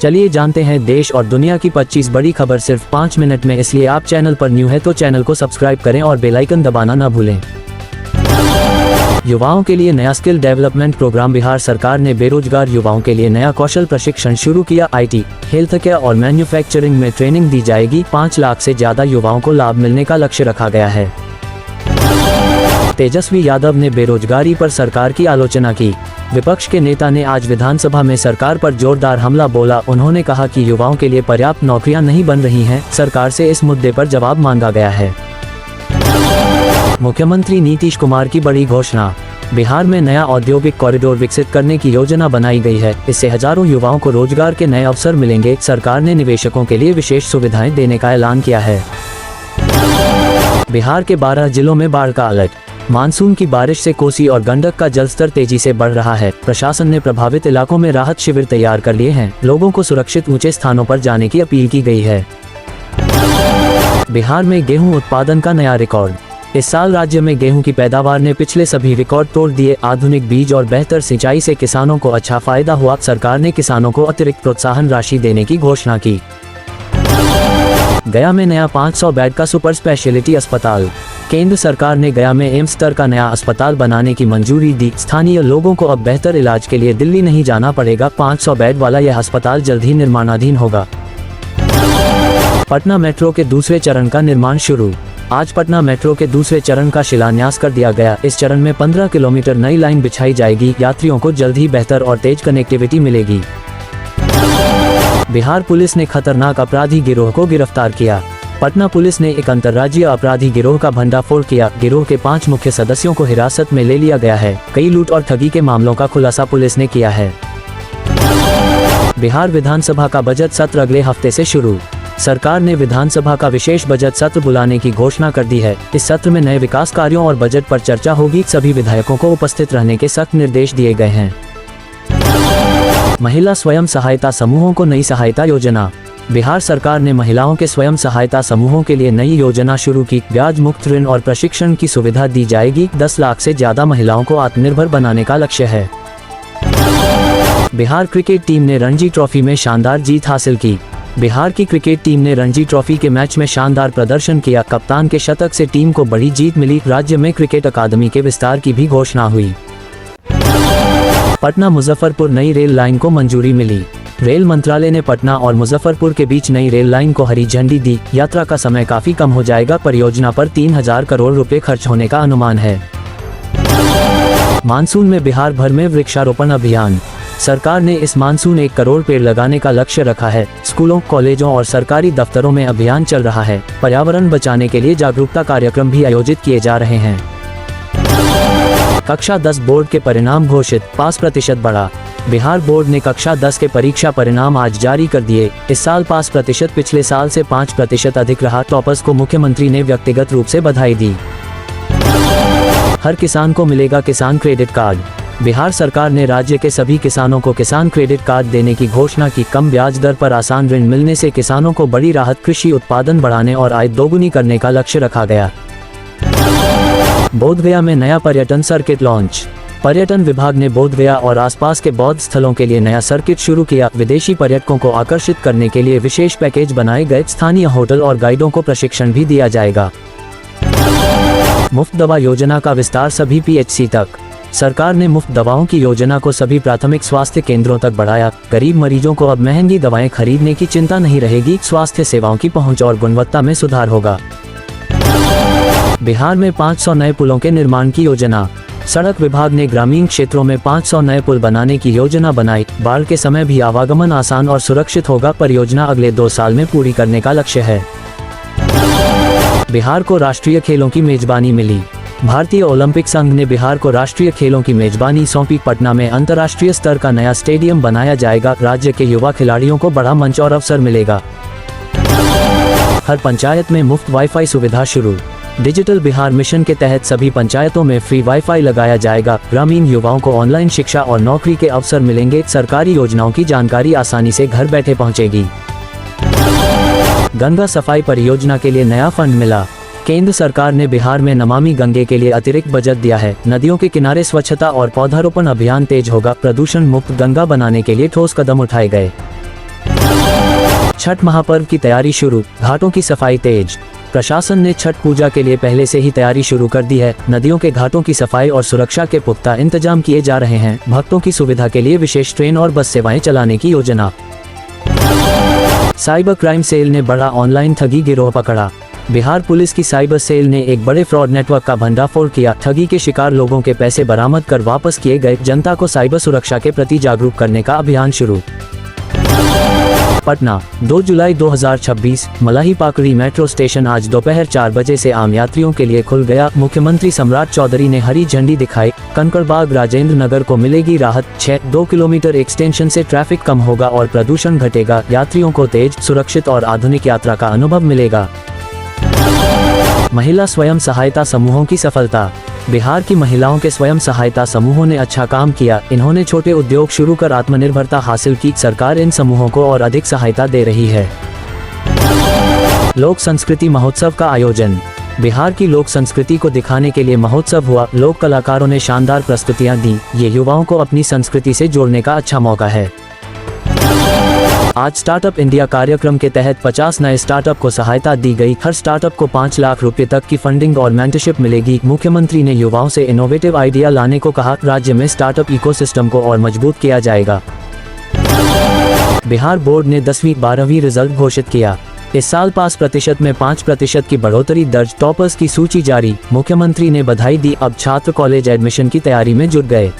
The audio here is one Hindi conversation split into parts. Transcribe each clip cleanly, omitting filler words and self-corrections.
चलिए जानते हैं देश और दुनिया की 25 बड़ी खबर सिर्फ 5 मिनट में, इसलिए आप चैनल पर न्यू है तो चैनल को सब्सक्राइब करें और बेल आइकन दबाना न भूलें। युवाओं के लिए नया स्किल डेवलपमेंट प्रोग्राम। बिहार सरकार ने बेरोजगार युवाओं के लिए नया कौशल प्रशिक्षण शुरू किया। IT, हेल्थ केयर और मैन्युफैक्चरिंग में ट्रेनिंग दी जाएगी। 5 लाख से ज्यादा युवाओं को लाभ मिलने का लक्ष्य रखा गया है। तेजस्वी यादव ने बेरोजगारी पर सरकार की आलोचना की। विपक्ष के नेता ने आज विधानसभा में सरकार पर जोरदार हमला बोला। उन्होंने कहा कि युवाओं के लिए पर्याप्त नौकरियां नहीं बन रही हैं। सरकार से इस मुद्दे पर जवाब मांगा गया है। मुख्यमंत्री नीतीश कुमार की बड़ी घोषणा। बिहार में नया औद्योगिक कॉरिडोर विकसित करने की योजना बनाई गई है। इससे हजारों युवाओं को रोजगार के नए अवसर मिलेंगे। सरकार ने निवेशकों के लिए विशेष सुविधाएं देने का ऐलान किया है। बिहार के 12 जिलों में बाढ़ का अलर्ट। मानसून की बारिश से कोसी और गंडक का जलस्तर तेजी से बढ़ रहा है। प्रशासन ने प्रभावित इलाकों में राहत शिविर तैयार कर लिए हैं। लोगों को सुरक्षित ऊंचे स्थानों पर जाने की अपील की गई है। बिहार में गेहूं उत्पादन का नया रिकॉर्ड। इस साल राज्य में गेहूं की पैदावार ने पिछले सभी रिकॉर्ड तोड़ दिए। आधुनिक बीज और बेहतर सिंचाई से किसानों को अच्छा फायदा हुआ। सरकार ने किसानों को अतिरिक्त प्रोत्साहन राशि देने की घोषणा की। गया में नया 500 बेड का सुपर स्पेशलिटी अस्पताल। केंद्र सरकार ने गया में एम्स स्तर का नया अस्पताल बनाने की मंजूरी दी। स्थानीय लोगों को अब बेहतर इलाज के लिए दिल्ली नहीं जाना पड़ेगा। 500 बेड वाला यह अस्पताल जल्द ही निर्माणाधीन होगा। पटना मेट्रो के दूसरे चरण का निर्माण शुरू। आज पटना मेट्रो के दूसरे चरण का शिलान्यास कर दिया गया। इस चरण में 15 किलोमीटर नई लाइन बिछाई जाएगी। यात्रियों को जल्द ही बेहतर और तेज कनेक्टिविटी मिलेगी। बिहार पुलिस ने खतरनाक अपराधी गिरोह को गिरफ्तार किया। पटना पुलिस ने एक अंतर्राज्यीय अपराधी गिरोह का भंडाफोड़ किया। गिरोह के 5 मुख्य सदस्यों को हिरासत में ले लिया गया है। कई लूट और ठगी के मामलों का खुलासा पुलिस ने किया है। बिहार विधानसभा का बजट सत्र अगले हफ्ते से शुरू। सरकार ने विधानसभा का विशेष बजट सत्र बुलाने की घोषणा कर दी है। इस सत्र में नए विकास कार्यों और बजट पर चर्चा होगी। सभी विधायकों को उपस्थित रहने के सख्त निर्देश दिए गए हैं। महिला स्वयं सहायता समूहों को नई सहायता योजना। बिहार सरकार ने महिलाओं के स्वयं सहायता समूहों के लिए नई योजना शुरू की। ब्याज मुक्त ऋण और प्रशिक्षण की सुविधा दी जाएगी। 10 लाख से ज्यादा महिलाओं को आत्मनिर्भर बनाने का लक्ष्य है। बिहार क्रिकेट टीम ने रणजी ट्रॉफी में शानदार जीत हासिल की। बिहार की क्रिकेट टीम ने रणजी ट्रॉफी के मैच में शानदार प्रदर्शन किया। कप्तान के शतक से टीम को बड़ी जीत मिली। राज्य में क्रिकेट अकादमी के विस्तार की भी घोषणा हुई। पटना मुजफ्फरपुर नई रेल लाइन को मंजूरी मिली। रेल मंत्रालय ने पटना और मुजफ्फरपुर के बीच नई रेल लाइन को हरी झंडी दी। यात्रा का समय काफी कम हो जाएगा। परियोजना पर 3000 करोड़ रुपए खर्च होने का अनुमान है। मानसून में बिहार भर में वृक्षारोपण अभियान। सरकार ने इस मानसून 1 करोड़ पेड़ लगाने का लक्ष्य रखा है। स्कूलों, कॉलेजों और सरकारी दफ्तरों में अभियान चल रहा है। पर्यावरण बचाने के लिए जागरूकता कार्यक्रम भी आयोजित किए जा रहे हैं। कक्षा 10 बोर्ड के परिणाम घोषित। पास प्रतिशत बढ़ा। बिहार बोर्ड ने कक्षा 10 के परीक्षा परिणाम आज जारी कर दिए। इस साल पास प्रतिशत पिछले साल से 5% अधिक रहा। टॉपर्स को मुख्यमंत्री ने व्यक्तिगत रूप से बधाई दी। हर किसान को मिलेगा किसान क्रेडिट कार्ड। बिहार सरकार ने राज्य के सभी किसानों को किसान क्रेडिट कार्ड देने की घोषणा की। कम ब्याज दर पर आसान ऋण मिलने से किसानों को बड़ी राहत। कृषि उत्पादन बढ़ाने और आय दोगुनी करने का लक्ष्य रखा गया। बोधगया में नया पर्यटन सर्किट लॉन्च। पर्यटन विभाग ने बोधगया और आसपास के बौद्ध स्थलों के लिए नया सर्किट शुरू किया। विदेशी पर्यटकों को आकर्षित करने के लिए विशेष पैकेज बनाए गए। स्थानीय होटल और गाइडों को प्रशिक्षण भी दिया जाएगा। मुफ्त दवा योजना का विस्तार सभी PHC तक। सरकार ने मुफ्त दवाओं की योजना को सभी प्राथमिक स्वास्थ्य केंद्रों तक बढ़ाया। गरीब मरीजों को अब महंगी दवाएं खरीदने की चिंता नहीं रहेगी। स्वास्थ्य सेवाओं की पहुंच और गुणवत्ता में सुधार होगा। बिहार में 500 नए पुलों के निर्माण की योजना। सड़क विभाग ने ग्रामीण क्षेत्रों में 500 नए पुल बनाने की योजना बनाई। बाढ़ के समय भी आवागमन आसान और सुरक्षित होगा। परियोजना अगले 2 साल में पूरी करने का लक्ष्य है। बिहार को राष्ट्रीय खेलों की मेजबानी मिली। भारतीय ओलंपिक संघ ने बिहार को राष्ट्रीय खेलों की मेजबानी सौंपी। पटना में अंतर्राष्ट्रीय स्तर का नया स्टेडियम बनाया जाएगा। राज्य के युवा खिलाड़ियों को बड़ा मंच और अवसर मिलेगा। हर पंचायत में मुफ्त वाईफाई सुविधा शुरू। डिजिटल बिहार मिशन के तहत सभी पंचायतों में फ्री वाईफाई लगाया जाएगा। ग्रामीण युवाओं को ऑनलाइन शिक्षा और नौकरी के अवसर मिलेंगे। सरकारी योजनाओं की जानकारी आसानी से घर बैठे पहुंचेगी। गंगा सफाई परियोजना के लिए नया फंड मिला। केंद्र सरकार ने बिहार में नमामि गंगे के लिए अतिरिक्त बजट दिया है। नदियों के किनारे स्वच्छता और पौधारोपण अभियान तेज होगा। प्रदूषण मुक्त गंगा बनाने के लिए ठोस कदम उठाए गए। छठ महापर्व की तैयारी शुरू, घाटों की सफाई तेज। प्रशासन ने छठ पूजा के लिए पहले से ही तैयारी शुरू कर दी है। नदियों के घाटों की सफाई और सुरक्षा के पुख्ता इंतजाम किए जा रहे हैं। भक्तों की सुविधा के लिए विशेष ट्रेन और बस सेवाएं चलाने की योजना। साइबर क्राइम सेल ने बड़ा ऑनलाइन ठगी गिरोह पकड़ा। बिहार पुलिस की साइबर सेल ने एक बड़े फ्रॉड नेटवर्क का भंडाफोड़ किया। ठगी के शिकार लोगों के पैसे बरामद कर वापस किए गए। जनता को साइबर सुरक्षा के प्रति जागरूक करने का अभियान शुरू। पटना 2 जुलाई 2026 मलाही पाकड़ी मेट्रो स्टेशन आज दोपहर 4 बजे से आम यात्रियों के लिए खुल गया। मुख्यमंत्री सम्राट चौधरी ने हरी झंडी दिखाई। कंकड़बाग राजेंद्र नगर को मिलेगी राहत। 2 किलोमीटर एक्सटेंशन से ट्रैफिक कम होगा और प्रदूषण घटेगा। यात्रियों को तेज, सुरक्षित और आधुनिक यात्रा का अनुभव मिलेगा। महिला स्वयं सहायता समूहों की सफलता। बिहार की महिलाओं के स्वयं सहायता समूहों ने अच्छा काम किया। इन्होंने छोटे उद्योग शुरू कर आत्मनिर्भरता हासिल की। सरकार इन समूहों को और अधिक सहायता दे रही है। लोक संस्कृति महोत्सव का आयोजन। बिहार की लोक संस्कृति को दिखाने के लिए महोत्सव हुआ। लोक कलाकारों ने शानदार प्रस्तुतियां दी। ये युवाओं को अपनी संस्कृति से जोड़ने का अच्छा मौका है। आज स्टार्टअप इंडिया कार्यक्रम के तहत 50 नए स्टार्टअप को सहायता दी गई। हर स्टार्टअप को 5 लाख रुपए तक की फंडिंग और मेंटरशिप मिलेगी। मुख्यमंत्री ने युवाओं से इनोवेटिव आइडिया लाने को कहा। राज्य में स्टार्टअप इकोसिस्टम को और मजबूत किया जाएगा। बिहार बोर्ड ने 10वीं 12वीं रिजल्ट घोषित किया। इस साल पास प्रतिशत में 5% की बढ़ोतरी दर्ज। टॉपर्स की सूची जारी। मुख्यमंत्री ने बधाई दी। अब छात्र कॉलेज एडमिशन की तैयारी में जुट गए।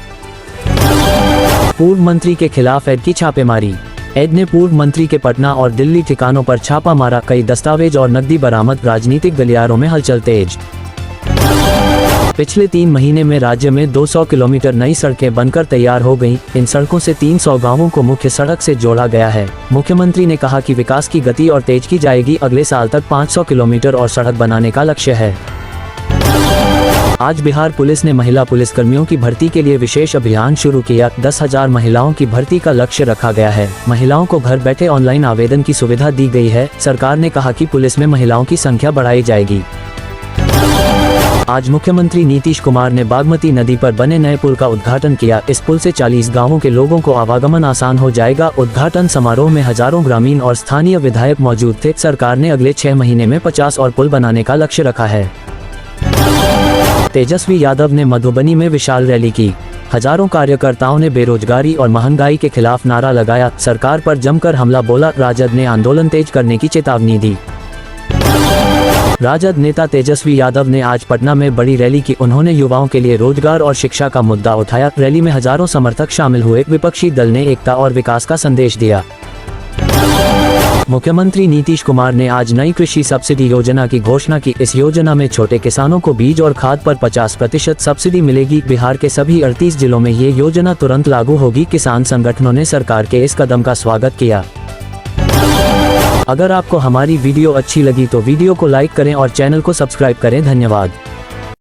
पूर्व मंत्री के खिलाफ एड की छापेमारी। एड ने पूर्व मंत्री के पटना और दिल्ली ठिकानों पर छापा मारा। कई दस्तावेज और नकदी बरामद। राजनीतिक गलियारों में हलचल तेज। पिछले 3 महीने में राज्य में 200 किलोमीटर नई सड़कें बनकर तैयार हो गईं। इन सड़कों से 300 गांवों को मुख्य सड़क से जोड़ा गया है। मुख्यमंत्री ने कहा कि विकास की गति और तेज की जाएगी। अगले साल तक 500 किलोमीटर और सड़क बनाने का लक्ष्य है। आज बिहार पुलिस ने महिला पुलिसकर्मियों की भर्ती के लिए विशेष अभियान शुरू किया। 10,000 महिलाओं की भर्ती का लक्ष्य रखा गया है। महिलाओं को घर बैठे ऑनलाइन आवेदन की सुविधा दी गई है। सरकार ने कहा कि पुलिस में महिलाओं की संख्या बढ़ाई जाएगी। आज मुख्यमंत्री नीतीश कुमार ने बागमती नदी पर बने नए पुल का उद्घाटन किया। इस पुल से 40 गांवों के लोगों को आवागमन आसान हो जाएगा। उद्घाटन समारोह में हजारों ग्रामीण और स्थानीय विधायक मौजूद थे। सरकार ने अगले 6 महीने में 50 और पुल बनाने का लक्ष्य रखा है। तेजस्वी यादव ने मधुबनी में विशाल रैली की। हजारों कार्यकर्ताओं ने बेरोजगारी और महंगाई के खिलाफ नारा लगाया। सरकार पर जमकर हमला बोला। राजद ने आंदोलन तेज करने की चेतावनी दी। राजद नेता तेजस्वी यादव ने आज पटना में बड़ी रैली की। उन्होंने युवाओं के लिए रोजगार और शिक्षा का मुद्दा उठाया। रैली में हजारों समर्थक शामिल हुए। विपक्षी दल ने एकता और विकास का संदेश दिया। मुख्यमंत्री नीतीश कुमार ने आज नई कृषि सब्सिडी योजना की घोषणा की। इस योजना में छोटे किसानों को बीज और खाद पर 50% सब्सिडी मिलेगी। बिहार के सभी 38 जिलों में ये योजना तुरंत लागू होगी। किसान संगठनों ने सरकार के इस कदम का स्वागत किया। अगर आपको हमारी वीडियो अच्छी लगी तो वीडियो को लाइक करें और चैनल को सब्सक्राइब करें। धन्यवाद।